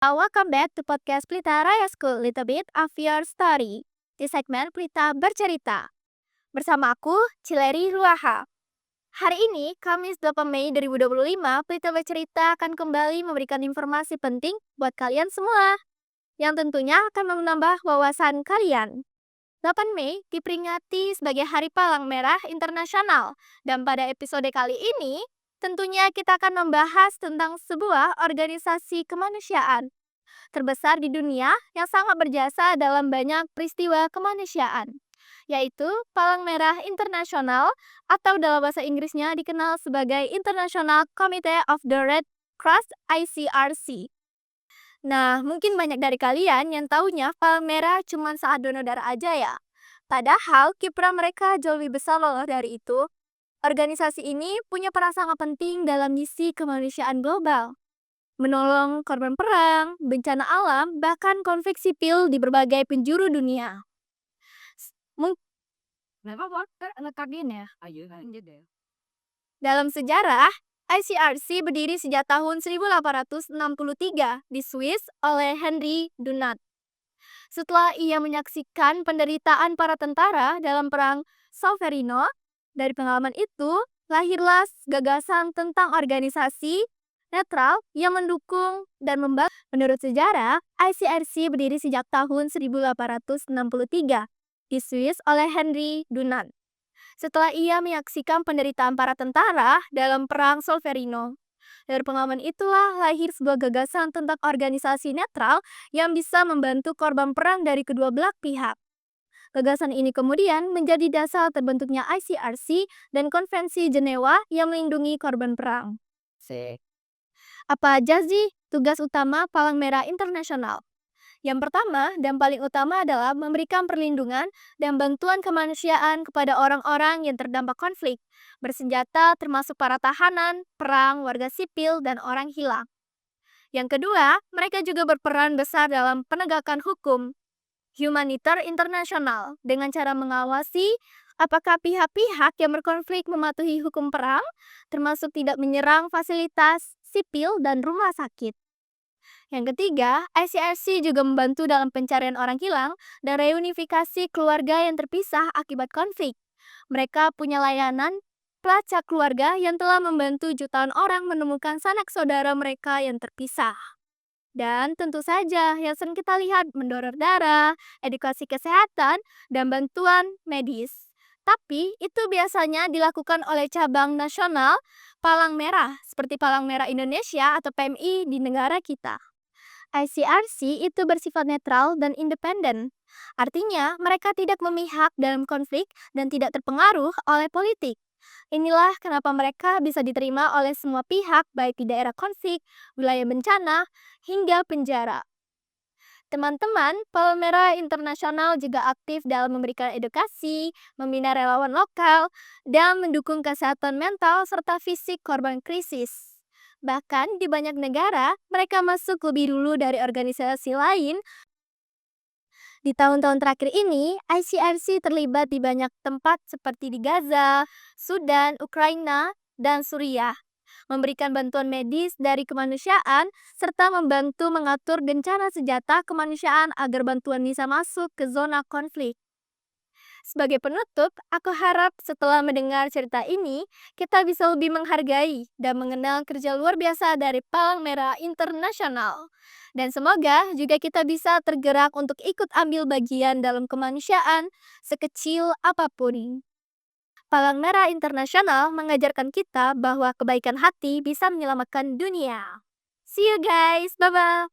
Welcome back to podcast Pelita Raya School, Little Bit of Your Story. Di segmen Pelita Bercerita. Bersama aku, Cileri Ruaha. Hari ini, Kamis 8 Mei 2025, Pelita Bercerita akan kembali memberikan informasi penting buat kalian semua, yang tentunya akan menambah wawasan kalian. 8 Mei diperingati sebagai Hari Palang Merah Internasional, dan pada episode kali ini, tentunya kita akan membahas tentang sebuah organisasi kemanusiaan terbesar di dunia yang sangat berjasa dalam banyak peristiwa kemanusiaan, yaitu Palang Merah Internasional atau dalam bahasa Inggrisnya dikenal sebagai International Committee of the Red Cross ICRC. Nah, mungkin banyak dari kalian yang taunya Palang Merah cuma saat donor darah aja ya. Padahal kiprah mereka jauh lebih besar loh dari itu. Organisasi ini punya peran sangat penting dalam misi kemanusiaan global, menolong korban perang, bencana alam, bahkan konflik sipil di berbagai penjuru dunia. Dalam sejarah, ICRC berdiri sejak tahun 1863 di Swiss oleh Henry Dunant. Setelah ia menyaksikan penderitaan para tentara dalam perang Solferino, dari pengalaman itu lahirlah gagasan tentang organisasi netral yang mendukung dan membantu. Menurut sejarah, ICRC berdiri sejak tahun 1863 di Swiss oleh Henry Dunant. Setelah ia menyaksikan penderitaan para tentara dalam perang Solferino. Dari pengalaman itulah lahir sebuah gagasan tentang organisasi netral yang bisa membantu korban perang dari kedua belah pihak. Gagasan ini kemudian menjadi dasar terbentuknya ICRC dan Konvensi Jenewa yang melindungi korban perang. Apa aja sih tugas utama Palang Merah Internasional? Yang pertama dan paling utama adalah memberikan perlindungan dan bantuan kemanusiaan kepada orang-orang yang terdampak konflik bersenjata termasuk para tahanan, perang, warga sipil, dan orang hilang. Yang kedua, mereka juga berperan besar dalam penegakan hukum humaniter internasional dengan cara mengawasi apakah pihak-pihak yang berkonflik mematuhi hukum perang, termasuk tidak menyerang fasilitas sipil dan rumah sakit. Yang ketiga, ICRC juga membantu dalam pencarian orang hilang dan reunifikasi keluarga yang terpisah akibat konflik. Mereka punya layanan pelacak keluarga yang telah membantu jutaan orang menemukan sanak saudara mereka yang terpisah. Dan tentu saja yang sering kita lihat mendonor darah, edukasi kesehatan, dan bantuan medis. Tapi itu biasanya dilakukan oleh cabang nasional Palang Merah seperti Palang Merah Indonesia atau PMI di negara kita. ICRC itu bersifat netral dan independen. Artinya, mereka tidak memihak dalam konflik dan tidak terpengaruh oleh politik. Inilah kenapa mereka bisa diterima oleh semua pihak baik di daerah konflik, wilayah bencana, hingga penjara. Teman-teman, Palang Merah Internasional juga aktif dalam memberikan edukasi, membina relawan lokal, dan mendukung kesehatan mental serta fisik korban krisis. Bahkan di banyak negara, mereka masuk lebih dulu dari organisasi lain. Di tahun-tahun terakhir ini, ICRC terlibat di banyak tempat seperti di Gaza, Sudan, Ukraina, dan Suriah, memberikan bantuan medis dari kemanusiaan, serta membantu mengatur bencana senjata kemanusiaan agar bantuan bisa masuk ke zona konflik. Sebagai penutup, aku harap setelah mendengar cerita ini, kita bisa lebih menghargai dan mengenal kerja luar biasa dari Palang Merah Internasional. Dan semoga juga kita bisa tergerak untuk ikut ambil bagian dalam kemanusiaan sekecil apapun. Palang Merah Internasional mengajarkan kita bahwa kebaikan hati bisa menyelamatkan dunia. See you guys, bye-bye!